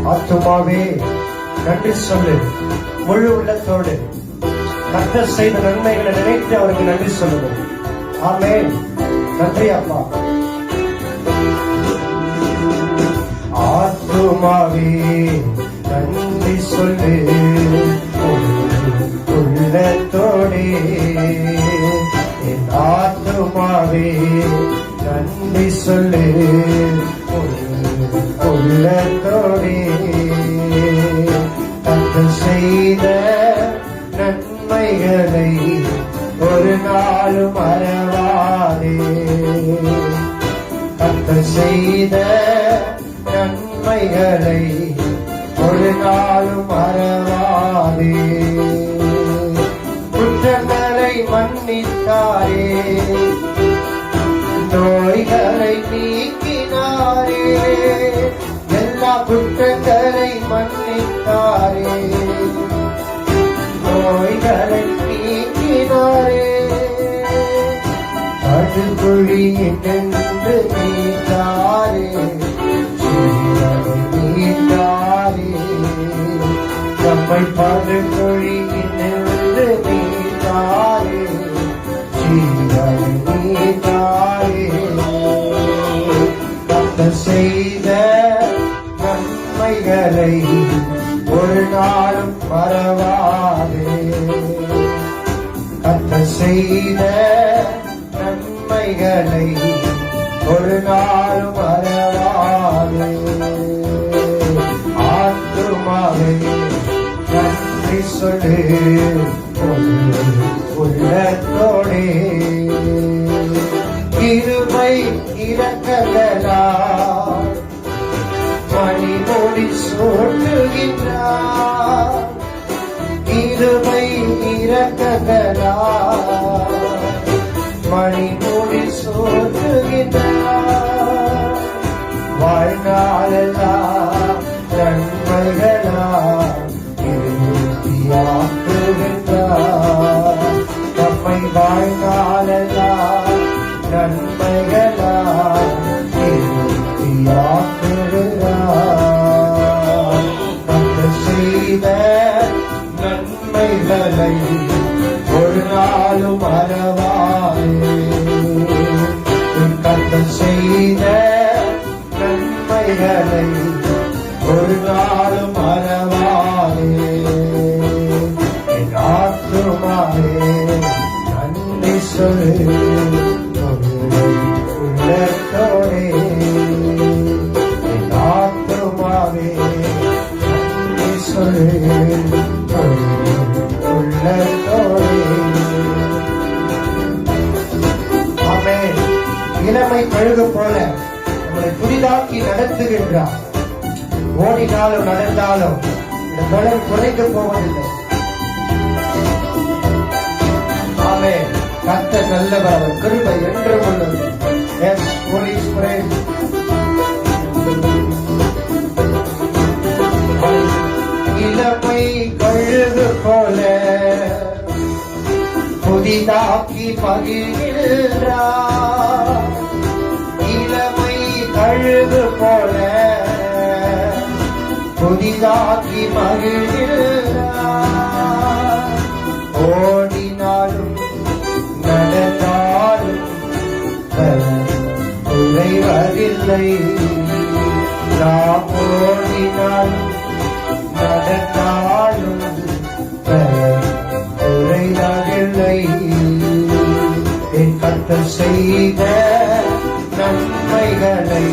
ஆத்துமாவே நன்றி சொல்லு. முழு உள்ளத்தோடு கர்த்தர் செய்த நன்மைகளை நினைத்து அவருக்கு நன்றி சொல்லணும். ஆமென். நன்றி அப்பா. ஆத்துமாவே நன்றி சொல்லு உள்ளத்தோடே. என் ஆத்துமாவே நன்றி சொல்லு உள்ளத்தோடே. கர்த்தர் செய்த நன்மைகளை ஒரு நாளும் மறவாதே. கர்த்தர் செய்த நன்மைகளை ஒரு நாளும் மறவாதே. குற்றங்களை மன்னித்தாரே, நோய்களை நீக்கினாரே. எல்லா குற்றங்களை மன்னித்தாரே, நோய்களை நீக்கினாரே. படுகுழியில் நின்று நீத்தாரே, நீத்தாரே. நம்மை படுகுழியில் நின்று நீத்தாரே, நீத்தாரே. கர்த்தர் செய்த நன்மைகளை ஒரு நாளும் மறவாதே. கர்த்தர் செய்த நன்மைகளை ஒரு நாளும் மறவாதே. ஆத்துமாவே நன்றி சொல்லு உள்ளத்தோடே. கிருபை இரக்கங்களால் மணிமொழி சூட்டுகின்றார். கிருபை இரக்கங்களால் மணிமொழி சூட்டுகின்றார். வாழ்நாளெல்லாம் நன்மைகளால் திருப்தியாக்குகின்றார். நம்மை வாழ்நாளெல்லாம் நன்மைகளால் திருப்தியாக்குகிறார். கர்த்தர் செய்த நன்மைகளை ஒரு நாளும் மறவாதே. கர்த்தர் செய்த நன்மைகளை ஒரு நாளும் மறவாதே. என் ஆத்துமாவே நன்றி சொல்லு உள்ளத்தோடே. என் ஆத்துமாவே நன்றி சொல்லு உள்ளத்தோடே. ஆமென். இளமை கழுகு போல நம்மளை புதிதாக்கி நடத்துகின்றார். ஓடினாலும் நடந்தாலும் இந்த தொடர் குறைந்து போவதில்லை. ஆமென். கர்த்தர் நல்லவர், அவர் கிருபை என்றும் உள்ளது. Yes Holy Spirit. இளமை கழுகு போல புதிதாக்கி மகிழ்கிறார். இளமை கழுகு போல புதிதாக்கி மகிழ்கிறார். ஓடினாலும் நடந்தாலும் குறைவதில்லை. நாம் ஓடினாலும் நடந்தாலும் குறைவதில்லை. என் கர்த்தர் செய்த நன்மைகளை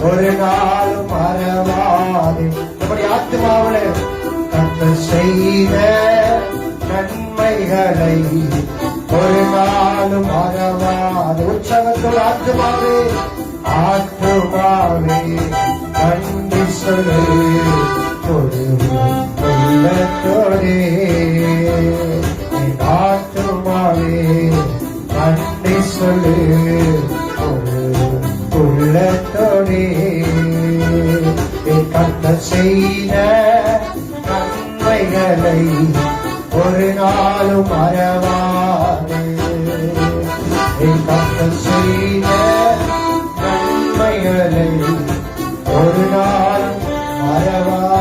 ஒரு நாளும் மறவாதே. நம்முடைய ஆத்துமாவிலே கர்த்தர் செய்த நன்மைகளை ஒரு நாளும் மறவாதே. உற்சவத்தோடு ஆத்துமாவே ஆத்துமாவே நன்றி சொல்லு உள்ளத்தோடே. ஆத்துமாவே நன்றி சொல்லு உள்ளத்தோடே. கர்த்தர் செய்த நன்மைகளை ஒரு நாளும் மறவாதே. கர்த்தர் செய்த நன்மைகளை ஒரு நாளும் வரவா